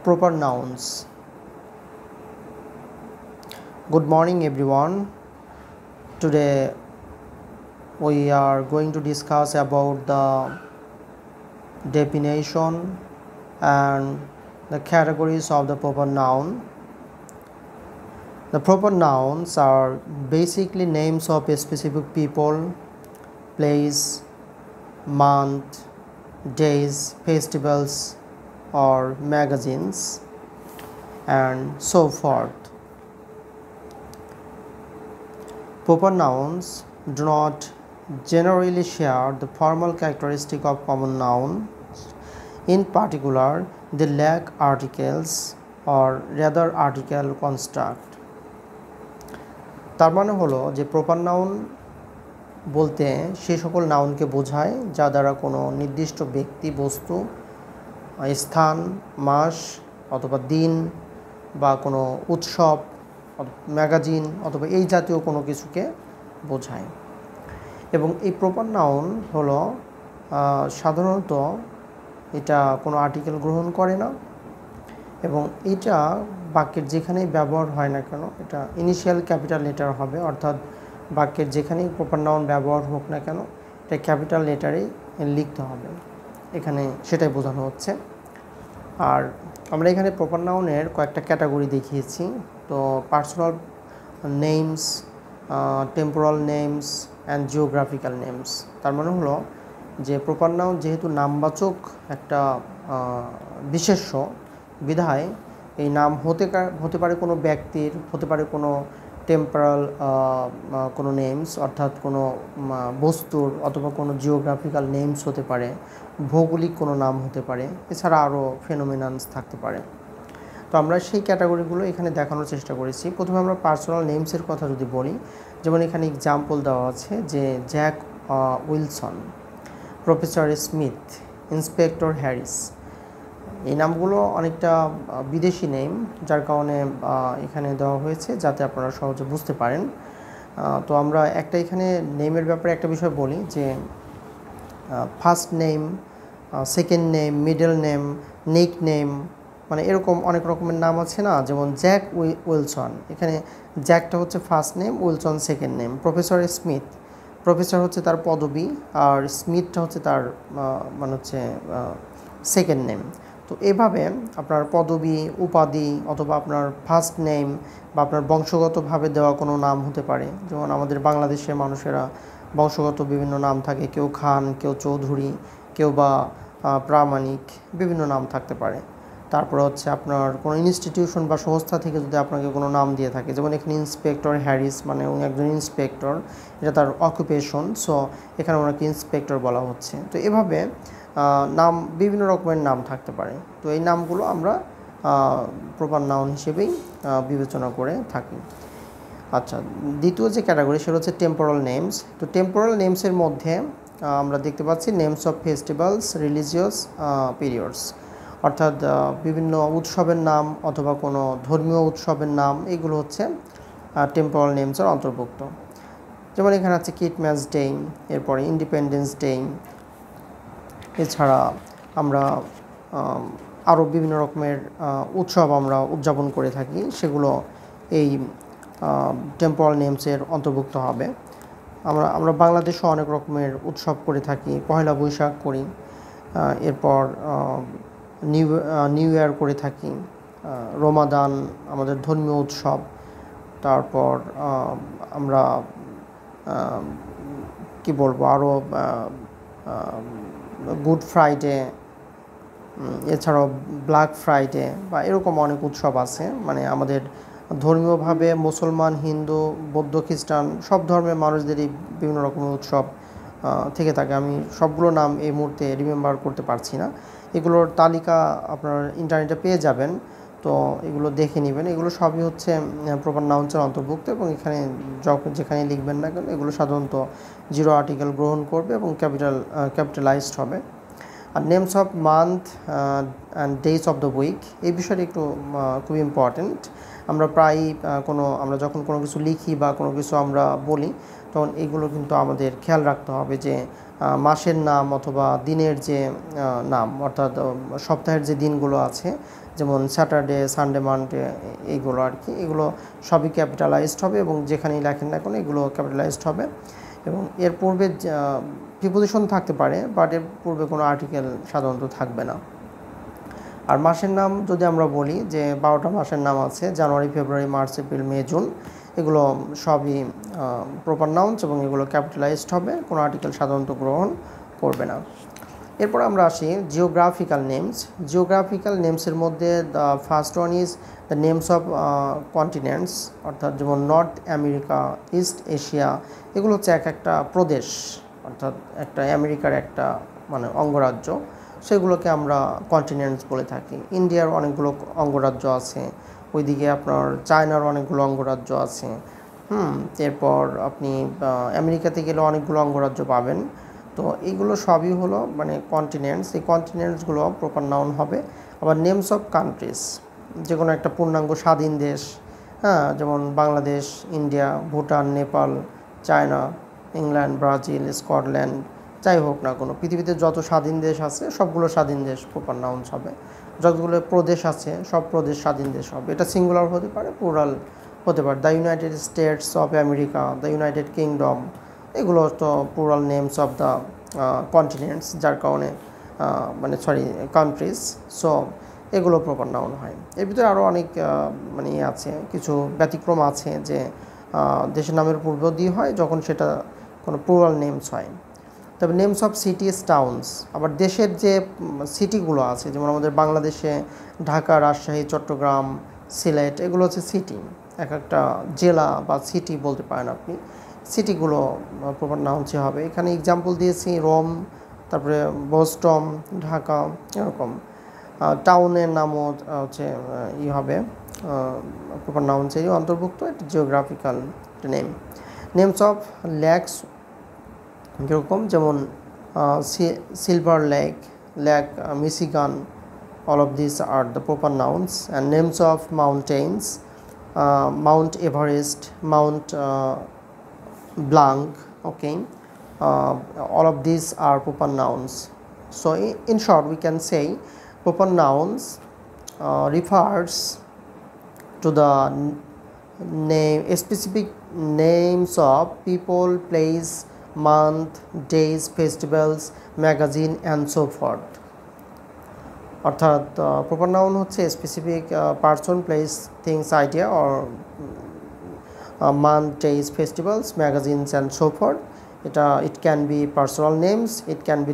Proper nouns. Good morning everyone. Today we are going to discuss about the definition and the categories of the proper noun. The proper nouns are basically names of a specific people, place, month, days, festivals or magazines and so forth. Proper nouns do not generally share the formal characteristic of common nouns. In particular, they lack articles or rather article construct. তার মানে হলো যে proper noun বলতে সেই সকল নাউনকে বোঝায় যা দ্বারা কোনো নির্দিষ্ট ব্যক্তি, বস্তু, স্থান, মাস অথবা দিন বা কোনো উৎসব, ম্যাগাজিন অথবা এই জাতীয় কোনো কিছুকে বোঝায়। এবং এই প্রপার নাউন হলো সাধারণত এটা কোনো আর্টিকেল গ্রহণ করে না এবং এটা বাক্যের যেখানেই ব্যবহার হয় না কেন এটা ইনিশিয়াল ক্যাপিটাল লেটার হবে, অর্থাৎ বাক্যের যেখানেই প্রপার নাউন ব্যবহার হোক না কেন এটা ক্যাপিটাল লেটারেই লিখতে হবে, এখানে সেটাই বোঝানো হচ্ছে। আর আমরা এখানে প্রপার নাউনের কয়েকটা ক্যাটাগরি দেখিয়েছি। তো personal names, temporal names and geographical names. তার মানে হলো যে প্রপার নাউন যেহেতু নামবাচক একটা বিশেষ্য বিধায় এই নাম হতে পারে কোনো ব্যক্তির, হতে পারে কোনো টেম্পোরাল কোনো নেমস অর্থাৎ কোনো বস্তুর, অথবা কোনো জিওগ্রাফিক্যাল নেমস হতে পারে, ভৌগোলিক কোনো নাম হতে পারে, এছাড়া আরও ফেনোমেননস থাকতে পারে। তো আমরা সেই ক্যাটাগরিগুলো এখানে দেখানোর চেষ্টা করেছি। প্রথমে আমরা পার্সোনাল নেমসের কথা যদি বলি, যেমন এখানে এক্সাম্পল দেওয়া আছে যে Jack Wilson, professor Smith, inspector Harris. এই নামগুলো অনেকটা বিদেশি নেম, যার কারণে এখানে দেওয়া হয়েছে যাতে আপনারা সহজে বুঝতে পারেন। তো আমরা এখানে নেমের ব্যাপারে একটা বিষয় বলি যে first name, second name, middle name, nick name, মানে এরকম অনেক রকমের নাম আছে না। যেমন জ্যাক উইলসন, এখানে জ্যাকটা হচ্ছে first name, Wilson second name. Professor Smith, professor হচ্ছে তার পদবি আর স্মিথটা হচ্ছে তার সেকেন্ড নেম। তো এভাবে আপনার পদবি, উপাধি অথবা আপনার ফার্স্ট নেম বা আপনার বংশগতভাবে দেওয়া কোনো নাম হতে পারে। যেমন আমাদের বাংলাদেশের মানুষেরা বংশগত বিভিন্ন নাম থাকে, কেউ খান, কেউ চৌধুরী, কেউ বা প্রামাণিক, বিভিন্ন নাম থাকতে পারে। তারপর হচ্ছে আপনার কোনো ইনস্টিটিউশন বা সংস্থা থেকে যদি আপনাকে কোনো নাম দিয়ে থাকে, যেমন এখানে ইন্সপেক্টর হ্যারিস, মানে উনি একজন ইন্সপেক্টর, এটা তার অকুপেশন, সো এখানে ওনাকে ইন্সপেক্টর বলা হচ্ছে। তো এভাবে নাম, বিভিন্ন রকমের নাম থাকতে পারে। তো এই নামগুলো আমরা প্রপার নাউন হিসেবেই বিবেচনা করে থাকি। আচ্ছা, দ্বিতীয় যে ক্যাটাগরি সেটা হচ্ছে টেম্পোরাল নেমস। তো টেম্পোরাল নেমসের মধ্যে আমরা দেখতে পাচ্ছি names of festivals, religious periods, অর্থাৎ বিভিন্ন উৎসবের নাম অথবা কোনো ধর্মীয় উৎসবের নাম, এগুলো হচ্ছে টেম্পোরাল নেমসের অন্তর্ভুক্ত। যেমন এখানে আছে ক্রিসমাস ডে, এরপরে ইন্ডিপেন্ডেন্স ডে, এছাড়া আমরা আরও বিভিন্ন রকমের উৎসব আমরা উদযাপন করে থাকি, সেগুলো এই টেম্পোরাল নেমসের অন্তর্ভুক্ত হবে। আমরা বাংলাদেশেও অনেক রকমের উৎসব করে থাকি, পয়লা বৈশাখ করি, এরপর নিউ ইয়ার করে থাকি, রমাদান আমাদের ধর্মীয় উৎসব, তারপর আমরা কি বলবো আরও গুড ফ্রাইডে, এছাড়াও ব্ল্যাক ফ্রাইডে বা এরকম অনেক উৎসব আছে। মানে আমাদের ধর্মীয়ভাবে মুসলমান, হিন্দু, বৌদ্ধ, খ্রিস্টান সব ধর্মের মানুষদেরই বিভিন্ন রকমের উৎসব থেকে থাকে। আমি সবগুলো নাম এই মুহূর্তে রিমেম্বার করতে পারছি না, এগুলোর তালিকা আপনার ইন্টারনেটে পেয়ে যাবেন, তো এগুলো দেখে নেবেন। এগুলো সবই হচ্ছে প্রপার নাউন্সের অন্তর্ভুক্ত এবং এখানে যেখানে লিখবেন না কেন এগুলো সাধারণত জিরো আর্টিকেল গ্রহণ করবে এবং ক্যাপিটালাইজড হবে। আর names of month and days of the week, এই বিষয়টা একটু খুব ইম্পর্ট্যান্ট। আমরা প্রায়ই আমরা যখন কোনো কিছু লিখি বা কোনো কিছু আমরা বলি, তখন এগুলো কিন্তু আমাদের খেয়াল রাখতে হবে যে মাসের নাম অথবা দিনের যে নাম, অর্থাৎ সপ্তাহের যে দিনগুলো আছে, যেমন স্যাটারডে, সানডে, মানডে, এইগুলো আর কি, এগুলো সবই ক্যাপিটালাইজড হবে এবং যেখানেই লেখেন না কেন এগুলো ক্যাপিটালাইজড হবে। এবং এর পূর্বে প্রিপোজিশন থাকতে পারে, বাট এর পূর্বে কোনো আর্টিকেল সাধারণত থাকবে না। আর মাসের নাম যদি আমরা বলি যে 12টা মাসের নাম আছে, জানুয়ারি, ফেব্রুয়ারি, মার্চ, এপ্রিল, মে, জুন, এগুলো সবই প্রপার নাউন্স এবং এগুলো ক্যাপিটালাইজড হবে, কোনো আর্টিকেল সাধারণত গ্রহণ করবে না। এরপর আমরা আসি জিওগ্রাফিক্যাল নেমস। জিওগ্রাফিক্যাল নেমসের মধ্যে the first one is the names of continents, অর্থাৎ যেমন নর্থ আমেরিকা, ইস্ট এশিয়া, এগুলো হচ্ছে এক একটা প্রদেশ, অর্থাৎ একটা আমেরিকার একটা মানে অঙ্গরাজ্য, সেগুলোকে আমরা কন্টিনেন্টস বলে থাকি। ইন্ডিয়ার অনেকগুলো অঙ্গরাজ্য আছে, ওইদিকে আপনার চায়নার অনেকগুলো অঙ্গরাজ্য আছে। এরপর আপনি আমেরিকাতে গেলে অনেকগুলো অঙ্গরাজ্য পাবেন। তো এইগুলো সবই হলো মানে কন্টিনেন্টস। এই কন্টিনেন্টসগুলো প্রপার নাউন হবে। আবার নেমস অফ কান্ট্রিজ, যে কোনো একটা পূর্ণাঙ্গ স্বাধীন দেশ, যেমন Bangladesh, India, Bhutan, Nepal, China, England, Brazil, Scotland, যাই হোক না কোনো, পৃথিবীতে যত স্বাধীন দেশ আছে সবগুলো স্বাধীন দেশ প্রপার নাউন্স হবে। যতগুলো প্রদেশ আছে সব প্রদেশ স্বাধীন দেশ হবে। এটা সিঙ্গুলার হতে পারে, প্লুরাল হতে পারে। The United states of America, the United kingdom, এগুলো তো plural names of the continents, যার কারণে মানে কান্ট্রিজ। সো এগুলো প্রপার নাউন হয়। এর ভিতরে আরও অনেক মানে আছে, কিছু ব্যতিক্রম আছে যে দেশের নামের পূর্ব দিয়ে হয় যখন সেটা কোনো প্লুরাল নেমস হয়। তবে নেমস অফ সিটিস, টাউনস, আবার দেশের যে সিটিগুলো আছে, যেমন আমাদের বাংলাদেশে ঢাকা, রাজশাহী, চট্টগ্রাম, সিলেট, এগুলো হচ্ছে সিটি, এক একটা জেলা বা সিটি বলতে পারেন আপনি। সিটিগুলো প্রপার নাউন্সই হবে। এখানে এক্সাম্পল দিয়েছি রোম, তারপরে বোস্টন, ঢাকা, এরকম। টাউনের নামও হচ্ছে হবে প্রপার নাউন্সেরই অন্তর্ভুক্ত, এটা geographical name. Names of lakes, যেরকম যেমন silver lake, lake Michigan, all of these are the proper nouns. And names of mountains, Mount Everest, Mount Blanc, okay, all of these are proper nouns. So in short we can say proper nouns refers to the name, specific names of people, place, month, days, festivals, magazine and so forth. অর্থাৎ proper noun হচ্ছে specific person, place, things, idea or month, days, festivals, magazines and so forth. এটা it can be personal names, it can B